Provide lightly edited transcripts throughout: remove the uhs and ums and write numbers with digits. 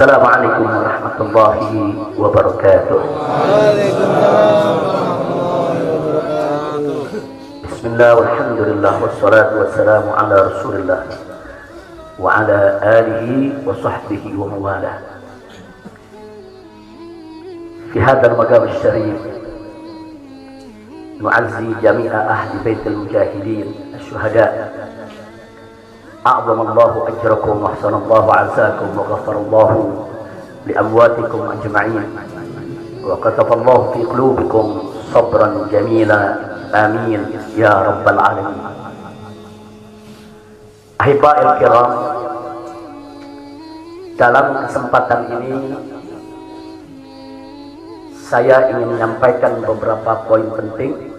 Assalamualaikum warahmatullahi wabarakatuh. Bismillah walhamdulillah wassalatu wassalamu ala rasulillah wa ala alihi wa sahbihi wa mawalah. Fi hadzal maqam asy-syarif nu'azzi jami'a ahli baitil mujahidin asy-syuhada. A'zamallahu ajrakum wa ahsanallahu 'azakum wa ghafarallahu li amwatikum ajma'in wa kataballahu fi qulubikum sabran jamila. Amin ya rabbal alamin. Ahibba'il kiram, dalam kesempatan ini saya ingin menyampaikan beberapa poin penting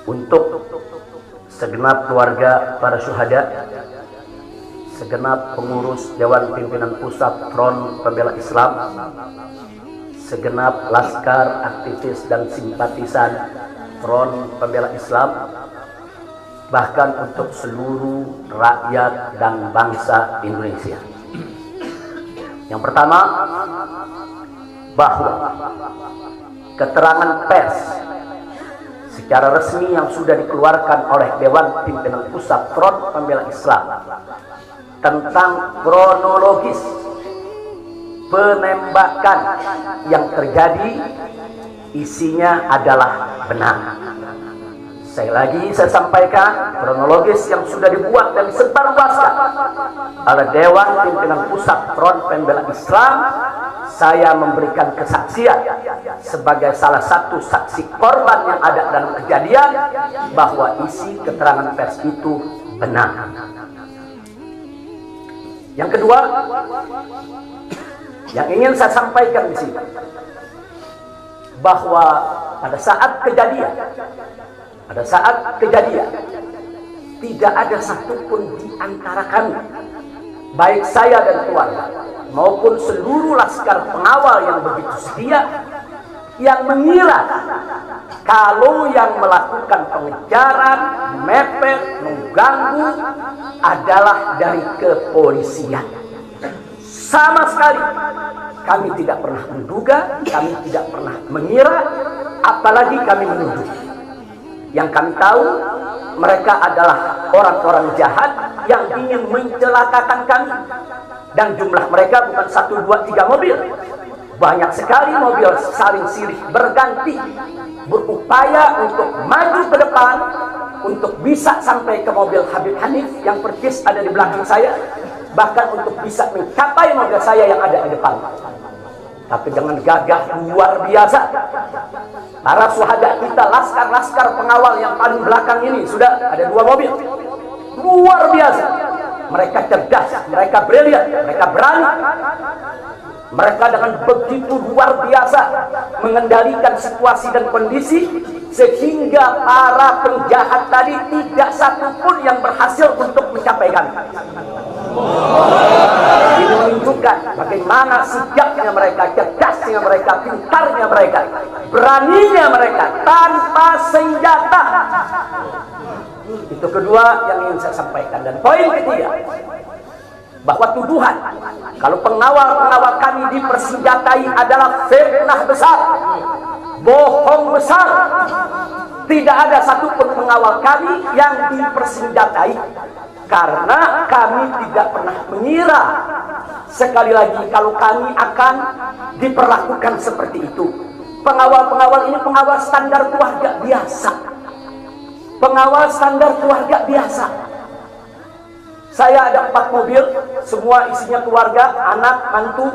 untuk segenap keluarga para syuhada, segenap pengurus Dewan Pimpinan Pusat Front Pembela Islam, segenap laskar, aktivis dan simpatisan Front Pembela Islam, bahkan untuk seluruh rakyat dan bangsa Indonesia. Yang pertama, bahwa keterangan pers secara resmi yang sudah dikeluarkan oleh Dewan Pimpinan Pusat Front Pembela Islam tentang kronologis penembakan yang terjadi isinya adalah benar. Saya sampaikan kronologis yang sudah dibuat dan disebarluaskan oleh Dewan Pimpinan Pusat Front Pembela Islam. Saya memberikan kesaksian sebagai salah satu saksi korban yang ada dalam kejadian bahwa isi keterangan pers itu benar. Yang kedua, yang ingin saya sampaikan di sini, bahwa pada saat kejadian tidak ada satupun di antara kami, baik saya dan keluarga maupun seluruh laskar pengawal yang begitu setia, yang mengira kalau yang melakukan pengejaran, mepet, mengganggu adalah dari kepolisian. Sama sekali kami tidak pernah menduga, kami tidak pernah mengira, apalagi kami menuduh. Yang kami tahu, mereka adalah orang-orang jahat yang ingin mencelakakan kami. Dan jumlah mereka bukan 1, 2, 3 mobil. Banyak sekali mobil saling silih berganti, berupaya untuk maju ke depan, untuk bisa sampai ke mobil Habib Hanif yang persis ada di belakang saya, bahkan untuk bisa mencapai mobil saya yang ada di depan. Tapi dengan gagah luar biasa, para syuhada kita, laskar-laskar pengawal yang paling belakang ini, sudah ada 2 mobil. Luar biasa. Mereka cerdas, mereka brilian, mereka berani. Mereka dengan begitu luar biasa mengendalikan situasi dan kondisi, sehingga para penjahat tadi tidak satupun yang berhasil untuk mencapai kami. Ini menunjukkan bagaimana sigapnya mereka, cerdasnya mereka, pintarnya mereka, beraninya mereka tanpa senjata. Itu kedua yang ingin saya sampaikan. Dan poin ketiga, bahwa tuduhan kalau pengawal-pengawal kami dipersenjatai adalah fitnah besar, bohong besar. Tidak ada satupun pengawal kami yang dipersenjatai, karena kami tidak pernah mengira sekali lagi kalau kami akan diperlakukan seperti itu. Pengawal-pengawal ini pengawal standar keluarga biasa. Pengawal standar keluarga biasa. Saya ada 4 mobil, semua isinya keluarga, anak, mantu,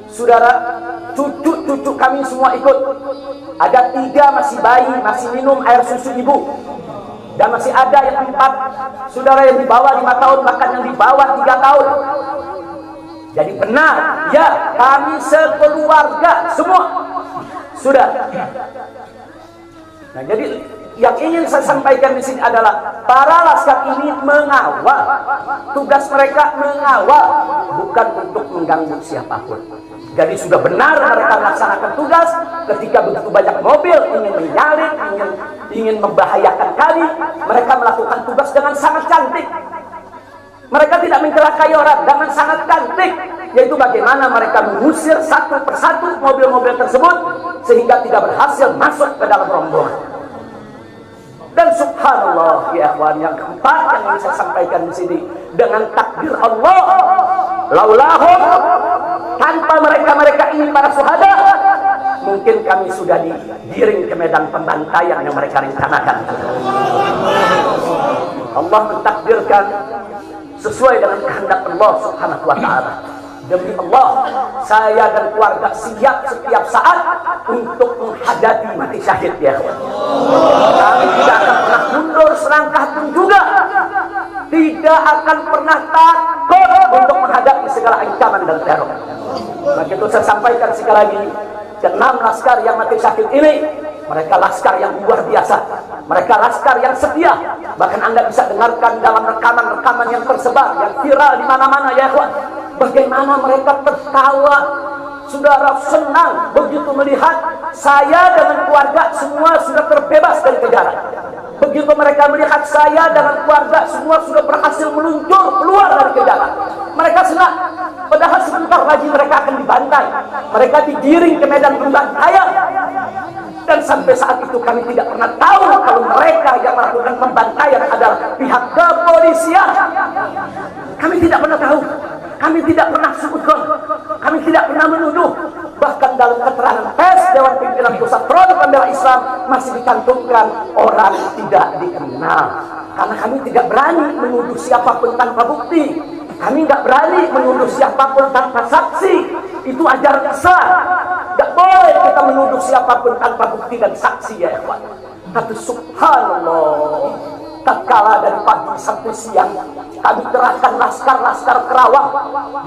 saudara, cucu kami semua ikut. Ada 3 masih bayi, masih minum air susu ibu. Dan masih ada yang 4 saudara yang di bawah 5 tahun, bahkan yang di bawah 3 tahun. Jadi benar, ya, kami sekeluarga semua. Sudah. Nah, jadi yang ingin saya sampaikan di sini adalah para laskar ini mengawal. Tugas mereka mengawal, bukan untuk mengganggu siapapun. Jadi sudah benar mereka melaksanakan tugas. Ketika begitu banyak mobil ingin menyalip, ingin membahayakan kami, mereka melakukan tugas dengan sangat cantik. Mereka tidak mencelakai orang dengan sangat cantik. yaitu bagaimana mereka mengusir satu persatu mobil-mobil tersebut sehingga tidak berhasil masuk ke dalam rombongan. Dan subhanallah ya akhwan, yang keempat yang ingin saya sampaikan di sini, dengan takdir Allah, laulahum, tanpa mereka ini para syuhada, mungkin kami sudah digiring ke medan pembantaian yang mereka rencanakan. Allah mentakdirkan sesuai dengan kehendak Allah subhanahu wa ta'ala. Demi Allah, saya dan keluarga siap setiap saat untuk menghadapi mati syahid ya. Kami tidak akan pernah mundur selangkah pun juga. Tidak akan pernah takut untuk menghadapi segala ancaman dan teror. Maka itu saya sampaikan sekali lagi, ke-6 laskar yang mati syahid ini, mereka laskar yang luar biasa. Mereka laskar yang setia. Bahkan Anda bisa dengarkan dalam rekaman-rekaman yang tersebar, yang viral di mana-mana ya kawan. Bagaimana mereka tertawa, saudara, senang begitu melihat saya dengan keluarga semua sudah terbebas dari kejaran. Begitu mereka melihat saya dengan keluarga semua sudah berhasil meluncur keluar dari kejaran, mereka senang. Padahal sebentar lagi mereka akan dibantai, mereka digiring ke medan pembantaian. Dan sampai saat itu kami tidak pernah tahu kalau mereka yang melakukan pembantaian adalah pihak kepolisian. Kami tidak pernah tahu. Kami tidak pernah sebutkan, kami tidak pernah menuduh. Bahkan dalam keterangan pers Dewan Pimpinan Pusat Front Pembela Islam masih dicantumkan orang tidak dikenal. Karena kami tidak berani menuduh siapapun tanpa bukti. Kami nggak berani menuduh siapapun tanpa saksi. Itu ajaran Islam. Nggak boleh kita menuduh siapapun tanpa bukti dan saksi ya ikhwan. Tapi subhanallah, tatkala dari pagi sampai siang kami kerahkan laskar-laskar Kerawang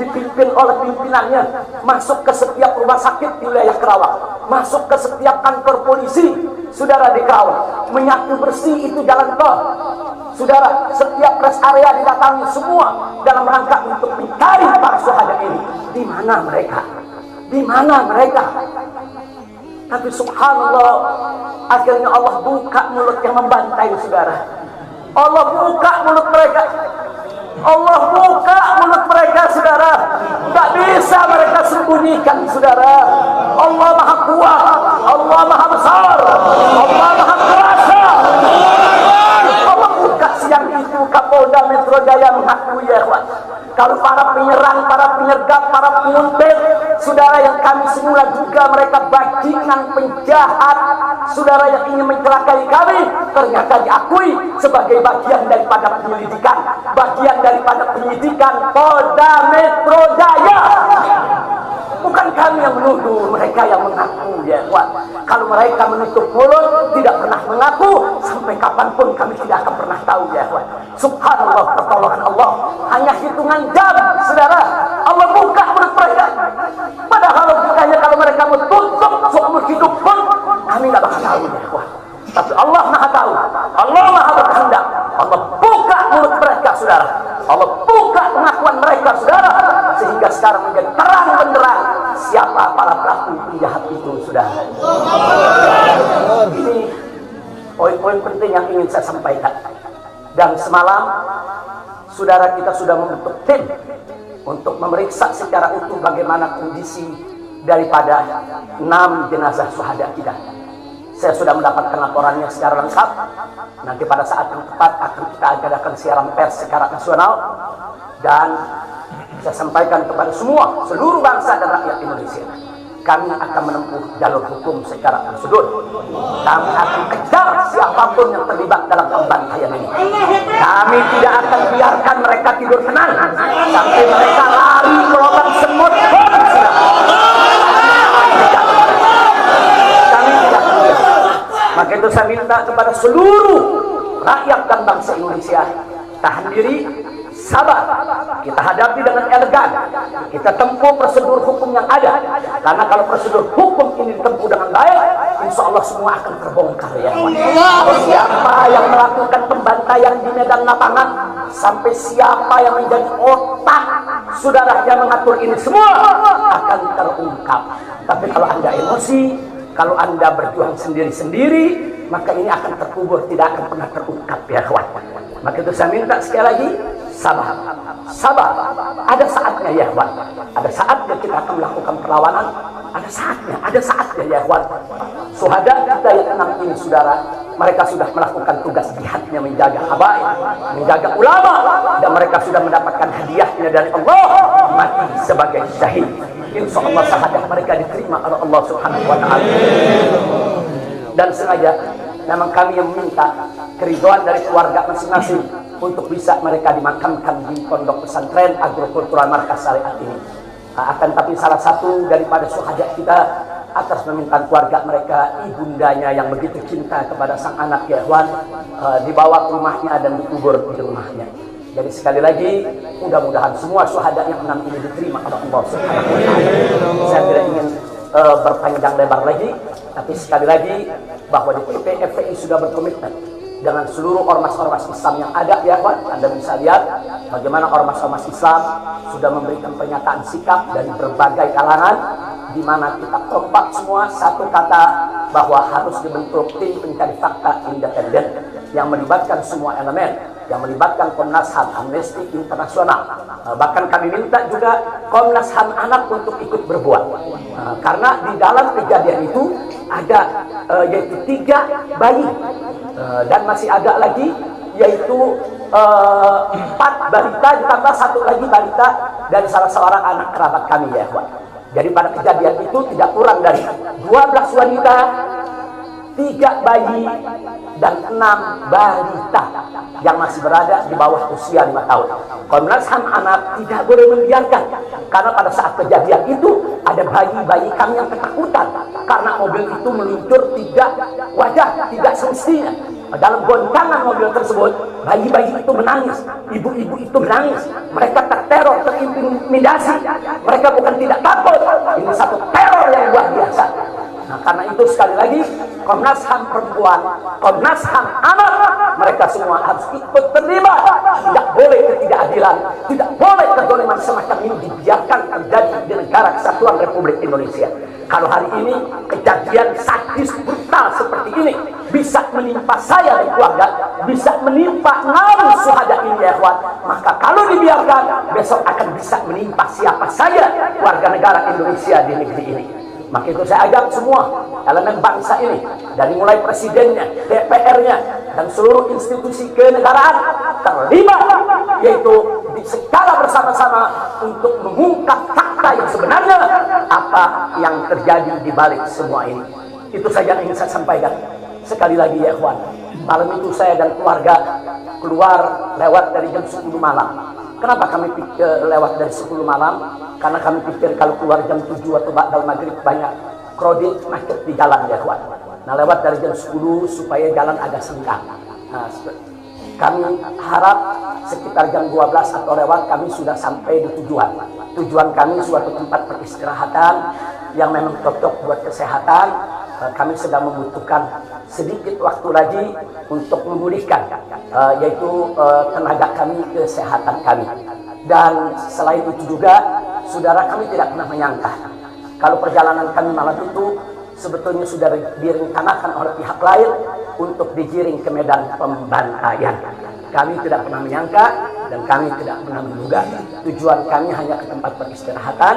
dipimpin oleh pimpinannya masuk ke setiap rumah sakit di wilayah Kerawang, masuk ke setiap kantor polisi saudara di Kerawang, menyapu bersih itu jalan tol saudara, setiap rest area didatangi semua dalam rangka untuk mencari para syuhada ini. Di mana mereka? Di mana mereka? Tapi subhanallah, akhirnya Allah buka mulut yang membantai saudara. Allah buka mulut mereka. Allah buka mulut mereka saudara. Tak bisa mereka sembunyikan saudara. Allah maha kuat, Allah maha besar, Allah maha kuasa. Allah buka siang itu. Kapolda Metro Jaya mengakui ya kawan, kalau para penyerang, para penyergap, para penguntit saudara yang kami semula duga mereka bajingan penjahat saudara yang ingin mencelakai kami, ternyata diakui sebagai bagian daripada penyelidikan, bagian daripada penyidikan Polda Metro Jaya. Bukan kami yang menuduh, mereka yang mengaku ya kawan. Kalau mereka menutup mulut, tidak pernah mengaku, sampai kapanpun kami tidak akan pernah tahu ya kawan. Subhanallah, pertolongan Allah hanya hitungan jam saudara. Allah buka mulut mereka. Padahal logikanya kalau mereka mau tutup seumur hidup pun kami tidak bakal tahu ya kawan. Tapi Allah maha tahu, Allah maha berkehendak. Allah buka mulut mereka saudara, Allah buka pengakuan mereka saudara, sehingga sekarang menjadi terang benderang siapa para pelaku penjahat itu saudara. Ini poin-poin penting yang ingin saya sampaikan. Dan semalam saudara kita sudah membentuk tim untuk memeriksa secara utuh bagaimana kondisi daripada 6 jenazah syuhada kita. Saya sudah mendapatkan laporannya secara lengkap. Nanti pada saat yang tepat akan kita adakan siaran pers secara nasional. Dan saya sampaikan kepada semua, seluruh bangsa dan rakyat Indonesia, kami akan menempuh jalur hukum secara prosedur. Kami akan kejar siapapun yang terlibat dalam pembantaian ini. Kami tidak akan biarkan mereka tidur tenang sampai mereka lari ke lubang semut. Maka itu saya minta kepada seluruh rakyat dan bangsa Indonesia, tahan diri, sabar. Kita hadapi dengan elegan. Kita tempuh prosedur hukum yang ada. Karena kalau prosedur hukum ini ditempuh dengan baik, insya Allah semua akan terbongkar ya. Siapa yang melakukan pembantaian di medan lapangan, sampai siapa yang menjadi otak saudara yang mengatur ini, semua akan terungkap. Tapi kalau Anda emosi, Kalau Anda berjuang sendiri-sendiri, maka ini akan terkubur, tidak akan pernah terungkap ya kawan. Maka itu saya minta sekali lagi, sabar. Sabar. Ada saatnya ya kawan. Ada saatnya kita akan melakukan perlawanan. Ada saatnya ya kawan. Syuhada kita yang 6 ini saudara, mereka sudah melakukan tugas jihadnya, menjaga habaib, menjaga ulama, dan mereka sudah mendapatkan hadiahnya dari Allah, mati sebagai syahid. Insya Allah syahadat mereka diterima oleh Allah Subhanahu wa Ta'ala. Dan sengaja memang kami yang meminta keridhaan dari keluarga masing-masing untuk bisa mereka dimakamkan di pondok pesantren agrokultural markas syariat ini. Akan tapi salah satu daripada syuhada kita atas permintaan keluarga mereka, ibundanya yang begitu cinta kepada sang anak ya ikhwan, dibawa ke rumahnya dan dikubur di rumahnya. Jadi sekali lagi, mudah-mudahan semua syuhada yang 6 ini diterima oleh Allah Subhanahu wa Ta'ala. Saya tidak ingin berpanjang lebar lagi, tapi sekali lagi bahwa di PP FPI sudah berkomitmen dengan seluruh ormas-ormas Islam yang ada ya kawan. Anda bisa lihat bagaimana ormas-ormas Islam sudah memberikan pernyataan sikap dari berbagai kalangan, di mana kita kompak semua satu kata bahwa harus dibentuk tim pencari fakta independen yang melibatkan semua elemen, yang melibatkan Komnas HAM, Amnesty Internasional. Bahkan kami minta juga Komnas HAM anak untuk ikut berbuat, karena di dalam kejadian itu ada yaitu 3 bayi, dan masih ada lagi yaitu 4 balita ditambah 1 lagi balita dari salah seorang anak kerabat kami ya ikhwan. Jadi pada kejadian itu tidak kurang dari 12 wanita, 3 bayi, dan 6 balita yang masih berada di bawah usia 5 tahun. Komnas HAM anak tidak boleh membiarkan, karena pada saat kejadian itu ada bayi-bayi kami yang ketakutan karena mobil itu meluncur tidak wajar, tidak semestinya. Dalam goncangan mobil tersebut, bayi-bayi itu menangis, ibu-ibu itu menangis, mereka terteror, terintimidasi. Mereka bukan tidak takut, ini satu teror yang luar biasa. Nah, karena itu sekali lagi Komnas HAM perempuan, Komnas HAM anak, mereka semua harus ikut terlibat. Tidak boleh ketidakadilan, tidak boleh kezaliman semacam ini dibiarkan terjadi di negara kesatuan Republik Indonesia. Kalau hari ini kejadian sadis brutal seperti ini bisa menimpa saya dan keluarga, bisa menimpa 6 syuhada ini ya ikhwan, maka kalau dibiarkan besok akan bisa menimpa siapa saja warga negara Indonesia di negeri ini. Maka itu saya ajak semua elemen bangsa ini, dari mulai presidennya, DPR-nya, dan seluruh institusi kenegaraan terlibat, yaitu secara bersama-sama untuk mengungkap fakta yang sebenarnya, apa yang terjadi di balik semua ini. Itu saja yang ingin saya sampaikan. Sekali lagi ya ikhwan, malam itu saya dan keluarga keluar lewat dari jam 10 malam. Kenapa kami lewat dari 10 malam? Karena kami pikir kalau keluar jam 7 atau ba'dal maghrib banyak krodit macet di jalan ya kawan. Nah, lewat dari jam 10 supaya jalan agak senggang. Nah, kami harap sekitar jam 12 atau lewat kami sudah sampai di tujuan. Tujuan kami suatu tempat peristirahatan yang memang cocok buat kesehatan. Kami sedang membutuhkan sedikit waktu lagi untuk memulihkan yaitu tenaga kami, kesehatan kami. Dan selain itu juga saudara, kami tidak pernah menyangka kalau perjalanan kami malam itu sebetulnya sudah direncanakan oleh pihak lain untuk digiring ke medan pembantaian. Kami tidak pernah menyangka dan kami tidak pernah menduga. Tujuan kami hanya ke tempat peristirahatan,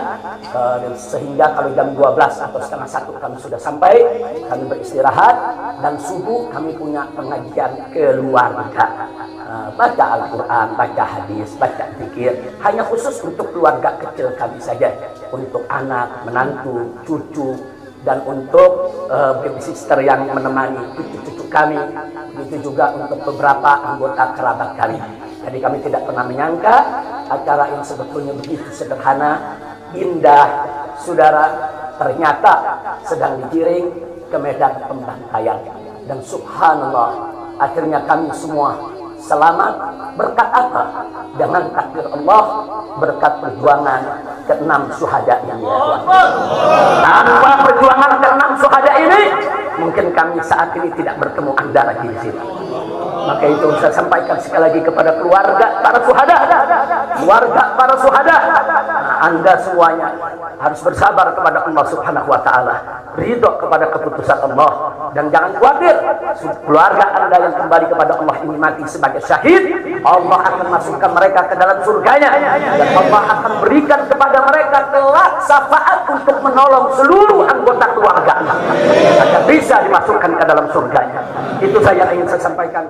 dan sehingga kalau jam 12 atau setengah 1 kami sudah sampai, kami beristirahat, dan subuh kami punya pengajian keluarga. Baca Al-Quran, baca hadis, baca zikir, hanya khusus untuk keluarga kecil kami saja, untuk anak, menantu, cucu, dan untuk baby sister yang menemani cucu-cucu kami, begitu juga untuk beberapa anggota kerabat kami. Jadi kami tidak pernah menyangka acara yang sebetulnya begitu sederhana, indah, saudara, ternyata sedang digiring ke medan pembantaian. Dan subhanallah, akhirnya kami semua selamat. Berkat apa? Dengan takdir Allah, berkat perjuangan ke-6 syuhada ini ya Tuhan. Tanpa perjuangan ke-6 syuhada ini, mungkin kami saat ini tidak bertemu Anda lagi di sini. Maka itu saya sampaikan sekali lagi kepada keluarga para syuhada, keluarga para syuhada, Anda semuanya harus bersabar kepada Allah Subhanahu wa Ta'ala. ridho kepada keputusan Allah. Dan jangan khawatir, keluarga Anda yang kembali kepada Allah ini mati sebagai syahid, Allah akan masukkan mereka ke dalam surganya, dan Allah akan berikan kepada mereka kelak syafaat untuk menolong seluruh anggota keluarga agar bisa dimasukkan ke dalam surganya. Itu saya ingin saya sampaikan.